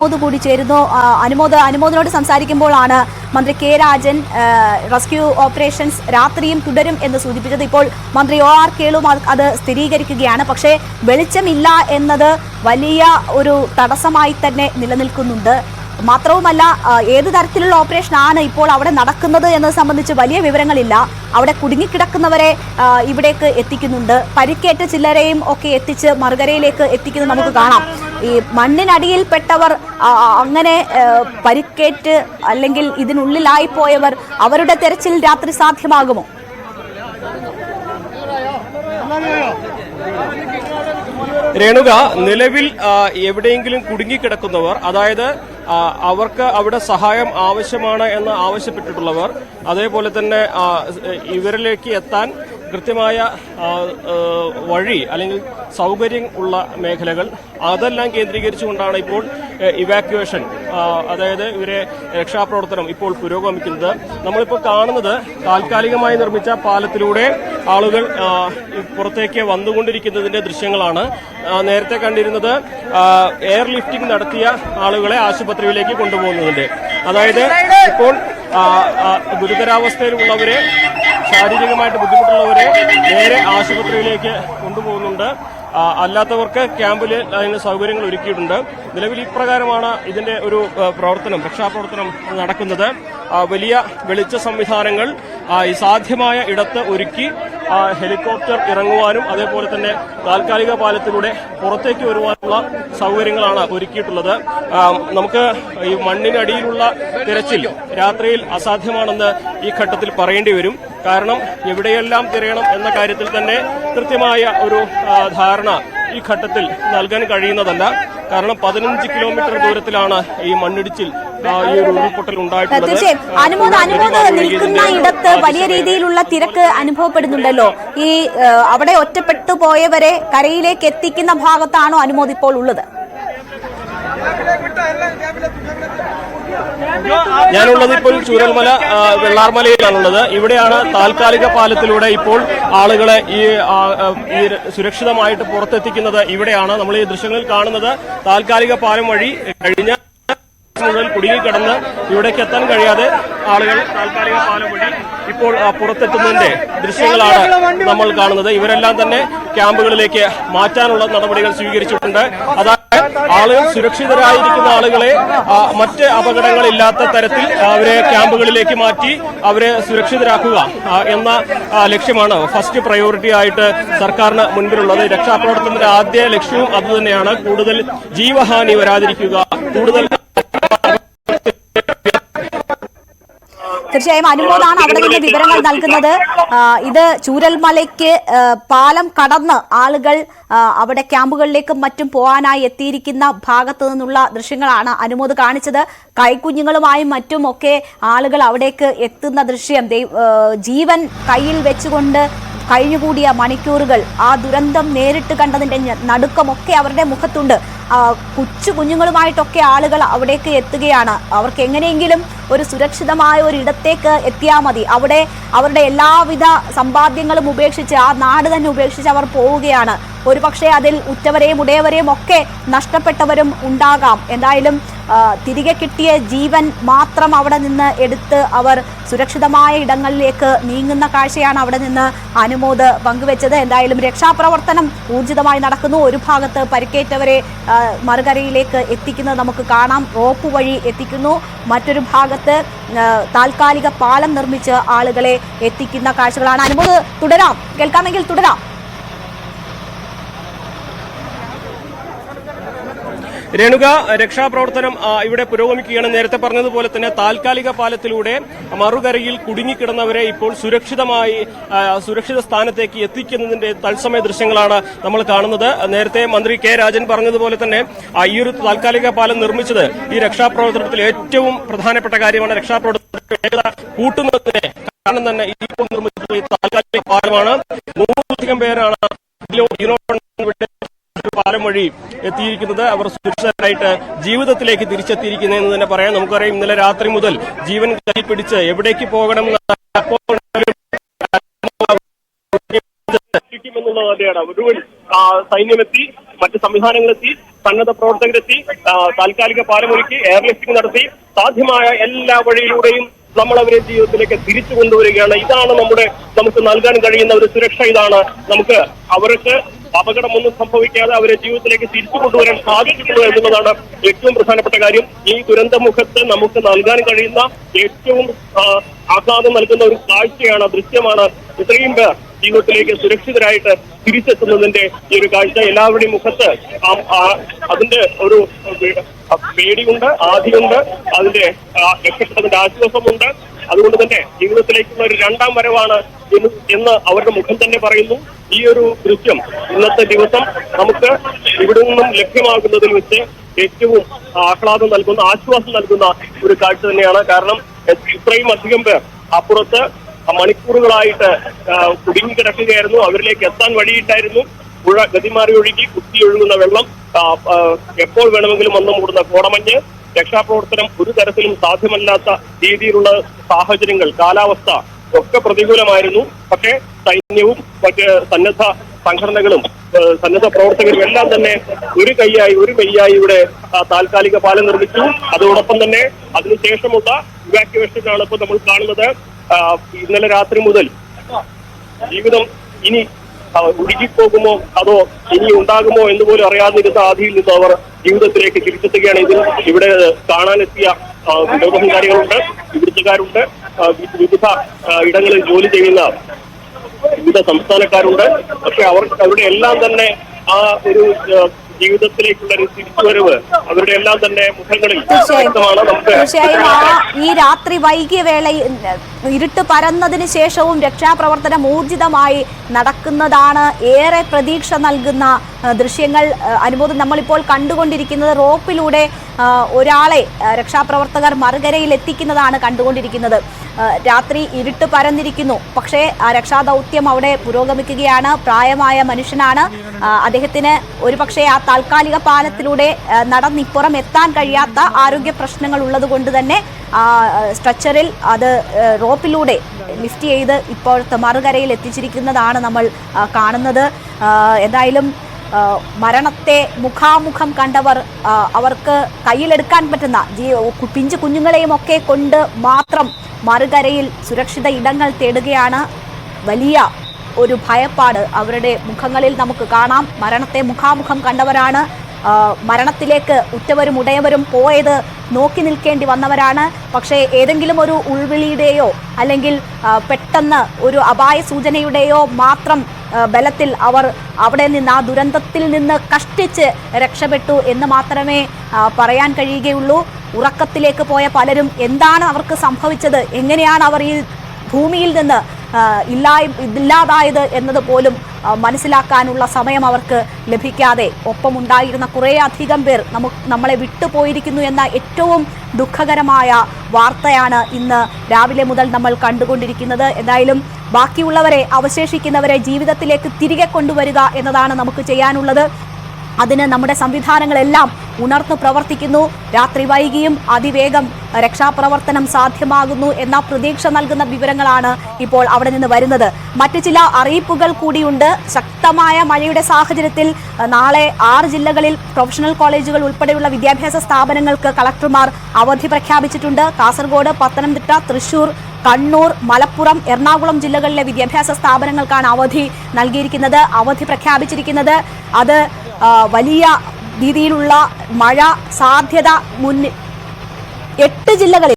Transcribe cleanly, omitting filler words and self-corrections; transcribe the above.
കൂടി ചേരുന്നു. അനുമോദിനോട് സംസാരിക്കുമ്പോഴാണ് മന്ത്രി കെ രാജൻ റെസ്ക്യൂ ഓപ്പറേഷൻസ് രാത്രിയും തുടരും എന്ന് സൂചിപ്പിച്ചത്. ഇപ്പോൾ മന്ത്രി OR കേളും അത് സ്ഥിരീകരിക്കുകയാണ്. പക്ഷേ വെളിച്ചമില്ല എന്നത് വലിയ ഒരു തടസ്സമായി തന്നെ നിലനിൽക്കുന്നുണ്ട്. മാത്രവുമല്ല, ഏത് തരത്തിലുള്ള ഓപ്പറേഷനാണ് ഇപ്പോൾ അവിടെ നടക്കുന്നത് എന്നത് സംബന്ധിച്ച് വലിയ വിവരങ്ങളില്ല. അവിടെ കുടുങ്ങിക്കിടക്കുന്നവരെ ഇവിടേക്ക് എത്തിക്കുന്നുണ്ട്. പരിക്കേറ്റ ചിലരെയും ഒക്കെ എത്തിച്ച് മറുകരയിലേക്ക് എത്തിക്കുന്നത് നമുക്ക് കാണാം. ഈ മണ്ണിനടിയിൽപ്പെട്ടവർ, അങ്ങനെ പരിക്കേറ്റ് അല്ലെങ്കിൽ ഇതിനുള്ളിലായി പോയവർ, അവരുടെ തെരച്ചിൽ രാത്രി സാധ്യമാകുമോ? രേണുക, നിലവിൽ എവിടെയെങ്കിലും കുടുങ്ങിക്കിടക്കുന്നവർ, അതായത് അവർക്ക് അവിടെ സഹായം ആവശ്യമാണ് എന്ന് ആവശ്യപ്പെട്ടിട്ടുള്ളവർ, അതേപോലെ തന്നെ ഇവരിലേക്ക് എത്താൻ കൃത്യമായ വഴി അല്ലെങ്കിൽ സൗകര്യം ഉള്ള മേഖലകൾ, അതെല്ലാം കേന്ദ്രീകരിച്ചുകൊണ്ടാണ് ഇപ്പോൾ ഇവാക്യുവേഷൻ, അതായത് ഇവരെ രക്ഷാപ്രവർത്തനം ഇപ്പോൾ പുരോഗമിക്കുന്നത്. നമ്മളിപ്പോൾ കാണുന്നത് താൽക്കാലികമായി നിർമ്മിച്ച പാലത്തിലൂടെ ആളുകൾ പുറത്തേക്ക് വന്നുകൊണ്ടിരിക്കുന്നതിന്റെ ദൃശ്യങ്ങളാണ്. നേരത്തെ കണ്ടിരുന്നത് എയർ ലിഫ്റ്റിംഗ് നടത്തിയ ആളുകളെ ആശുപത്രിയിലേക്ക് കൊണ്ടുപോകുന്നതിന്റെ, അതായത് ഇപ്പോൾ ഗുരുതരാവസ്ഥയിലുള്ളവരെ, ശാരീരികമായിട്ട് ബുദ്ധിമുട്ടുള്ളവരെ നേരെ ആശുപത്രിയിലേക്ക് കൊണ്ടുപോകുന്നുണ്ട്. അല്ലാത്തവർക്ക് ക്യാമ്പിൽ അതിന് സൗകര്യങ്ങൾ ഒരുക്കിയിട്ടുണ്ട്. നിലവിൽ ഇപ്രകാരമാണ് ഇതിന്റെ ഒരു പ്രവർത്തനം, രക്ഷാപ്രവർത്തനം നടക്കുന്നത്. വലിയ വെളിച്ച സംവിധാനങ്ങൾ സാധ്യമായ ഇടത്ത് ഒരുക്കി ഹെലികോപ്റ്റർ ഇറങ്ങുവാനും അതേപോലെ തന്നെ താൽക്കാലിക പാലത്തിലൂടെ പുറത്തേക്ക് വരുവാനുള്ള സൗകര്യങ്ങളാണ് ഒരുക്കിയിട്ടുള്ളത്. നമുക്ക് ഈ മണ്ണിനടിയിലുള്ള തിരച്ചിൽ രാത്രിയിൽ അസാധ്യമാണെന്ന് ഈ ഘട്ടത്തിൽ പറയേണ്ടി വരും. കാരണം എവിടെയെല്ലാം തിരയണം എന്ന കാര്യത്തിൽ തന്നെ കൃത്യമായ ഒരു ധാരണ ഈ ഘട്ടത്തിൽ നൽകാൻ കഴിയുന്നതല്ല. കാരണം 15 കിലോമീറ്റർ ദൂരത്തിലാണ് ഈ മണ്ണിടിച്ചിൽ, ഈ ഒരു ഉരുൾപൊട്ടൽ ഉണ്ടായിട്ടുള്ളത്. നിൽക്കുന്ന ഇടത്ത് വലിയ രീതിയിലുള്ള തിരക്ക് അനുഭവപ്പെടുന്നുണ്ടല്ലോ. ഈ അവിടെ ഒറ്റപ്പെട്ടു പോയവരെ കരയിലേക്ക് എത്തിക്കുന്ന ഭാഗത്താണോ അനുമോദ് ഇപ്പോൾ ഉള്ളത്? ഞാനുള്ളത് ഇപ്പോൾ ചൂരൽമല വെള്ളാർമലയിലാണുള്ളത്. ഇവിടെയാണ് താൽക്കാലിക പാലത്തിലൂടെ ഇപ്പോൾ ആളുകളെ ഈ സുരക്ഷിതമായിട്ട് പുറത്തെത്തിക്കുന്നത്. ഇവിടെയാണ് നമ്മൾ ഈ ദൃശ്യങ്ങളിൽ കാണുന്നത്. താൽക്കാലിക പാലം വഴി കഴിഞ്ഞ മുതൽ കുടുങ്ങിക്കിടന്ന് ഇവിടേക്ക് എത്താൻ കഴിയാതെ ആളുകൾ താൽക്കാലിക പാലം വഴി ഇപ്പോൾ പുറത്തെത്തുന്നതിന്റെ ദൃശ്യങ്ങളാണ് നമ്മൾ കാണുന്നത്. ഇവരെല്ലാം തന്നെ ക്യാമ്പുകളിലേക്ക് മാറ്റാനുള്ള നടപടികൾ സ്വീകരിച്ചിട്ടുണ്ട്. അതായത് ആളുകൾ സുരക്ഷിതരായിരിക്കുന്ന ആളുകളെ മറ്റ് അപകടങ്ങളില്ലാത്ത തരത്തിൽ അവരെ ക്യാമ്പുകളിലേക്ക് മാറ്റി അവരെ സുരക്ഷിതരാക്കുക എന്ന ലക്ഷ്യമാണ് ഫസ്റ്റ് പ്രയോറിറ്റി ആയിട്ട് സർക്കാരിന് മുൻപിലുള്ളത്. രക്ഷാപ്രവർത്തനത്തിന്റെ ആദ്യ ലക്ഷ്യവും അതുതന്നെയാണ്. കൂടുതൽ ജീവഹാനി വരാതിരിക്കുക, കൂടുതൽ. തീർച്ചയായും അനുമോദാണ് അവിടെ നിന്ന് വിവരങ്ങൾ നൽകുന്നത്. ഇത് ചൂരൽമലയ്ക്ക് പാലം കടന്ന് ആളുകൾ അവിടെ ക്യാമ്പുകളിലേക്കും മറ്റും പോകാനായി എത്തിയിരിക്കുന്ന ഭാഗത്തു നിന്നുള്ള ദൃശ്യങ്ങളാണ് അനുമോദ് കാണിച്ചത്. കൈക്കുഞ്ഞുങ്ങളുമായും മറ്റും ഒക്കെ ആളുകൾ അവിടേക്ക് എത്തുന്ന ദൃശ്യം, ജീവൻ കയ്യിൽ വെച്ചുകൊണ്ട് കഴിഞ്ഞുകൂടിയ മണിക്കൂറുകൾ, ആ ദുരന്തം നേരിട്ട് കണ്ടതിന്റെ നടുക്കമൊക്കെ അവരുടെ മുഖത്തുണ്ട്. കുഞ്ഞുങ്ങളുമായിട്ടൊക്കെ ആളുകൾ അവിടേക്ക് എത്തുകയാണ്. അവർക്ക് എങ്ങനെയെങ്കിലും ഒരു സുരക്ഷിതമായ ഒരു ഇടത്തേക്ക് എത്തിയാൽ മതി. അവിടെ അവരുടെ എല്ലാവിധ സമ്പാദ്യങ്ങളും ഉപേക്ഷിച്ച്, ആ നാട് തന്നെ ഉപേക്ഷിച്ച് അവർ പോവുകയാണ്. ഒരുപക്ഷെ അതിൽ ഉറ്റവരെയും ഉടയവരെയും ഒക്കെ നഷ്ടപ്പെട്ടവരും ഉണ്ടാകാം. എന്തായാലും തിരികെ കിട്ടിയ ജീവൻ മാത്രം അവിടെ നിന്ന് എടുത്ത് അവർ സുരക്ഷിതമായ ഇടങ്ങളിലേക്ക് നീങ്ങുന്ന കാഴ്ചയാണ് അവിടെ നിന്ന് അനുമോദ് പങ്കുവെച്ചത്. എന്തായാലും രക്ഷാപ്രവർത്തനം ഊർജിതമായി നടക്കുന്നു. ഒരു ഭാഗത്ത് പരിക്കേറ്റവരെ മറുകരയിലേക്ക് എത്തിക്കുന്നത് നമുക്ക് കാണാം, റോപ്പ് വഴി എത്തിക്കുന്നു. മറ്റൊരു ഭാഗത്ത് താൽക്കാലിക പാലം നിർമ്മിച്ച് ആളുകളെ എത്തിക്കുന്ന കാഴ്ചകളാണ്. അനുമോദ് തുടരാം, കേൾക്കാമെങ്കിൽ തുടരാം. രേണുക, രക്ഷാപ്രവർത്തനം ഇവിടെ പുരോഗമിക്കുകയാണ്. നേരത്തെ പറഞ്ഞതുപോലെ തന്നെ താൽക്കാലിക പാലത്തിലൂടെ മറുകരയിൽ കുടുങ്ങിക്കിടന്നവരെ ഇപ്പോൾ സുരക്ഷിത സ്ഥാനത്തേക്ക് എത്തിക്കുന്നതിന്റെ തത്സമയ ദൃശ്യങ്ങളാണ് നമ്മൾ കാണുന്നത്. നേരത്തെ മന്ത്രി കെ രാജൻ പറഞ്ഞതുപോലെ തന്നെ ഈ ഒരു താൽക്കാലിക പാലം നിർമ്മിച്ചത് ഈ രക്ഷാപ്രവർത്തനത്തിൽ ഏറ്റവും പ്രധാനപ്പെട്ട കാര്യമാണ്. രക്ഷാപ്രവർത്തനത്തിന് വേഗത കൂട്ടുന്നതിന് കാരണം തന്നെ ഇപ്പോൾ നിർമ്മിച്ചത് ഈ താൽക്കാലിക പാലമാണ്. 100-ലധികം പേരാണ് പാലം വഴി എത്തിയിരിക്കുന്നത്. അവർ സുരക്ഷിതരായിട്ട് ജീവിതത്തിലേക്ക് തിരിച്ചെത്തിയിരിക്കുന്നതെന്ന് തന്നെ പറയാം. നമുക്കറിയാം, ഇന്നലെ രാത്രി മുതൽ ജീവൻ കയ്യിൽ പിടിച്ച് എവിടേക്ക് പോകണമെന്ന് ഒടുവിൽ സൈന്യമെത്തി, മറ്റ് സംവിധാനങ്ങളെത്തി. സന്നദ്ധ പ്രവർത്തകരെത്തി താൽക്കാലിക പാലമൊരുക്കി എയർലിഫ്റ്റിംഗ് നടത്തി സാധ്യമായ എല്ലാ വഴിയിലൂടെയും നമ്മൾ അവരെ ജീവിതത്തിലേക്ക് തിരിച്ചു കൊണ്ടുവരികയാണ്. ഇതാണ് നമുക്ക് നൽകാൻ കഴിയുന്ന ഒരു സുരക്ഷ. ഇതാണ് നമുക്ക് അവർക്ക് അപകടമൊന്നും സംഭവിക്കാതെ അവരെ ജീവിതത്തിലേക്ക് തിരിച്ചു കൊണ്ടുവരാൻ സാധിച്ചിട്ടുള്ളൂ എന്നുള്ളതാണ് ഏറ്റവും പ്രധാനപ്പെട്ട കാര്യം. ഈ ദുരന്തമുഖത്ത് നമുക്ക് നൽകാൻ കഴിയുന്ന ഏറ്റവും ആഹ്ലാദം നൽകുന്ന ഒരു കാഴ്ചയാണ്, ദൃശ്യമാണ്. ഇത്രയും പേർ ജീവിതത്തിലേക്ക് സുരക്ഷിതരായിട്ട് തിരിച്ചെത്തുന്നതിന്റെ ഈ ഒരു കാഴ്ച എല്ലാവരുടെയും മുഖത്ത് അതിന്റെ ഒരു പേടിയുണ്ട്, ആദിയുണ്ട്, അതിന്റെ രക്ഷപ്പെട്ടതിന്റെ ആശ്വാസമുണ്ട്. അതുകൊണ്ട് തന്നെ ജീവിതത്തിലേക്കുള്ള ഒരു രണ്ടാം വരവാണ് എന്ന് അവരുടെ മുഖം തന്നെ പറയുന്നു. ഈ ഒരു ദൃശ്യം ഇന്നത്തെ ദിവസം നമുക്ക് ഇവിടെ നിന്നും ലഭ്യമാകുന്നതിൽ വെച്ച് ഏറ്റവും ആഹ്ലാദം നൽകുന്ന, ആശ്വാസം നൽകുന്ന ഒരു കാഴ്ച തന്നെയാണ്. കാരണം ഇത്രയും അധികം പേർ അപ്പുറത്ത് മണിക്കൂറുകളായിട്ട് കുടുങ്ങിക്കിടക്കുകയായിരുന്നു. അവരിലേക്ക് എത്താൻ വഴിയിട്ടായിരുന്നു. പുഴ ഗതിമാറി ഒഴുകി കുത്തിയൊഴുകുന്ന വെള്ളം, എപ്പോൾ വേണമെങ്കിലും വന്നു മൂടുന്ന കോടമഞ്ഞ്, രക്ഷാപ്രവർത്തനം ഒരു തരത്തിലും സാധ്യമല്ലാത്ത രീതിയിലുള്ള സാഹചര്യങ്ങൾ, കാലാവസ്ഥ ഒക്കെ പ്രതികൂലമായിരുന്നു. പക്ഷേ സൈന്യവും മറ്റ് സന്നദ്ധ സംഘടനകളും സന്നദ്ധ പ്രവർത്തകരും എല്ലാം തന്നെ ഒരു കൈയായി ഇവിടെ താൽക്കാലിക പാലം നിർമ്മിച്ചു. അതോടൊപ്പം തന്നെ അതിനുശേഷമുള്ള ഇവാക്യുവേഷനാണ് ഇപ്പോൾ നമ്മൾ കാണുന്നത്. ഇന്നലെ രാത്രി മുതൽ ജീവിതം ഇനി ഒഴുകിപ്പോകുമോ അതോ ഇനി ഉണ്ടാകുമോ എന്ന് പോലും അറിയാതിരുന്ന ആദിയിൽ നിന്ന് അവർ ജീവിതത്തിലേക്ക് തിരിച്ചെത്തുകയാണ്. ഇവിടെ കാണാനെത്തിയ വിനോദസഞ്ചാരികളുണ്ട്, ഇവിടുത്തുകാരുണ്ട്, വിവിധ ഇടങ്ങളിൽ ജോലി ചെയ്യുന്ന വിവിധ സംസ്ഥാനക്കാരുണ്ട്. പക്ഷെ അവരുടെ എല്ലാം തന്നെ ആ ഒരു ജീവിതത്തിലേക്കുള്ള ഒരു തിരിച്ചുവരവ് അവരുടെ എല്ലാം തന്നെ മുഖങ്ങളിൽ വ്യക്തമാണ്. തീർച്ചയായും ഈ രാത്രി വൈകിയ വേളയിൽ ഇരുട്ട് പരന്നതിന് ശേഷവും രക്ഷാപ്രവർത്തനം ഊർജിതമായി നടക്കുന്നതാണ് ഏറെ പ്രതീക്ഷ നൽകുന്ന ദൃശ്യങ്ങൾ. അനുമോദം, നമ്മളിപ്പോൾ കണ്ടുകൊണ്ടിരിക്കുന്നത് റോപ്പിലൂടെ ഒരാളെ രക്ഷാപ്രവർത്തകർ മറുകരയിൽ എത്തിക്കുന്നതാണ് കണ്ടുകൊണ്ടിരിക്കുന്നത്. രാത്രി ഇരുട്ട് പരന്നിരിക്കുന്നു, പക്ഷേ രക്ഷാദൗത്യം അവിടെ പുരോഗമിക്കുകയാണ്. പ്രായമായ മനുഷ്യനാണ്. അദ്ദേഹത്തിന് ഒരുപക്ഷെ ആ താൽക്കാലിക പാലത്തിലൂടെ നടന്നിപ്പുറം എത്താൻ കഴിയാത്ത ആരോഗ്യ പ്രശ്നങ്ങൾ ഉള്ളത് കൊണ്ട് തന്നെ സ്ട്രെച്ചറിൽ അത് റോപ്പിലൂടെ ലിഫ്റ്റ് ചെയ്ത് ഇപ്പോഴത്തെ മറുകരയിൽ എത്തിച്ചിരിക്കുന്നതാണ് നമ്മൾ കാണുന്നത്. എന്തായാലും മരണത്തെ മുഖാമുഖം കണ്ടവർ അവർക്ക് കയ്യിലെടുക്കാൻ പറ്റുന്ന പിഞ്ചു കുഞ്ഞുങ്ങളെയും ഒക്കെ കൊണ്ട് മാത്രം മറുകരയിൽ സുരക്ഷിത ഇടങ്ങൾ തേടുകയാണ്. വലിയ ഒരു ഭയപ്പാട് അവരുടെ മുഖങ്ങളിൽ നമുക്ക് കാണാം. മരണത്തെ മുഖാമുഖം കണ്ടവരാണ്. മരണത്തിലേക്ക് ഉറ്റവരും ഉടയവരും പോയത് നോക്കി നിൽക്കേണ്ടി വന്നവരാണ്. പക്ഷേ ഏതെങ്കിലും ഒരു ഉൾവിളിയുടെയോ അല്ലെങ്കിൽ പെട്ടെന്ന് ഒരു അപായ സൂചനയുടെയോ മാത്രം ബലത്തിൽ അവർ അവിടെ നിന്ന് ആ ദുരന്തത്തിൽ നിന്ന് കഷ്ടിച്ച് രക്ഷപ്പെട്ടു എന്ന് മാത്രമേ പറയാൻ കഴിയുകയുള്ളൂ. ഉറക്കത്തിലേക്ക് പോയ പലരും എന്താണ് അവർക്ക് സംഭവിച്ചത്, എങ്ങനെയാണ് അവർ ഈ ഭൂമിയിൽ നിന്ന് ഇല്ലാതായത് എന്നത് പോലും മനസ്സിലാക്കാനുള്ള സമയം അവർക്ക് ലഭിക്കാതെ ഒപ്പമുണ്ടായിരുന്ന കുറേ അധികം പേർ നമ്മളെ വിട്ടുപോയിരിക്കുന്നു എന്ന ഏറ്റവും ദുഃഖകരമായ വാർത്തയാണ് ഇന്ന് രാവിലെ മുതൽ നമ്മൾ കണ്ടുകൊണ്ടിരിക്കുന്നത്. എന്തായാലും ബാക്കിയുള്ളവരെ, അവശേഷിക്കുന്നവരെ ജീവിതത്തിലേക്ക് തിരികെ കൊണ്ടുവരിക എന്നതാണ് നമുക്ക് ചെയ്യാനുള്ളത്. അതിന് നമ്മുടെ സംവിധാനങ്ങളെല്ലാം ഉണർന്നു പ്രവർത്തിക്കുന്നു. രാത്രി വൈകിയും അതിവേഗം രക്ഷാപ്രവർത്തനം സാധ്യമാകുന്നു എന്ന പ്രതീക്ഷ നൽകുന്ന വിവരങ്ങളാണ് ഇപ്പോൾ അവിടെ നിന്ന് വരുന്നത്. മറ്റു ചില അറിയിപ്പുകൾ കൂടിയുണ്ട്. ശക്തമായ മഴയുടെ സാഹചര്യത്തിൽ നാളെ 6 ജില്ലകളിൽ പ്രൊഫഷണൽ കോളേജുകൾ ഉൾപ്പെടെയുള്ള വിദ്യാഭ്യാസ സ്ഥാപനങ്ങൾക്ക് കളക്ടർമാർ അവധി പ്രഖ്യാപിച്ചിട്ടുണ്ട്. കാസർഗോഡ്, പത്തനംതിട്ട, തൃശൂർ, കണ്ണൂർ, മലപ്പുറം, എറണാകുളം ജില്ലകളിലെ വിദ്യാഭ്യാസ സ്ഥാപനങ്ങൾക്കാണ് അവധി നൽകിയിരിക്കുന്നത്. അവധി പ്രഖ്യാപിച്ചിരിക്കുന്നത് അത് വലിയ രീതിയിലുള്ള മഴ സാധ്യത 8 ജില്ലകളിൽ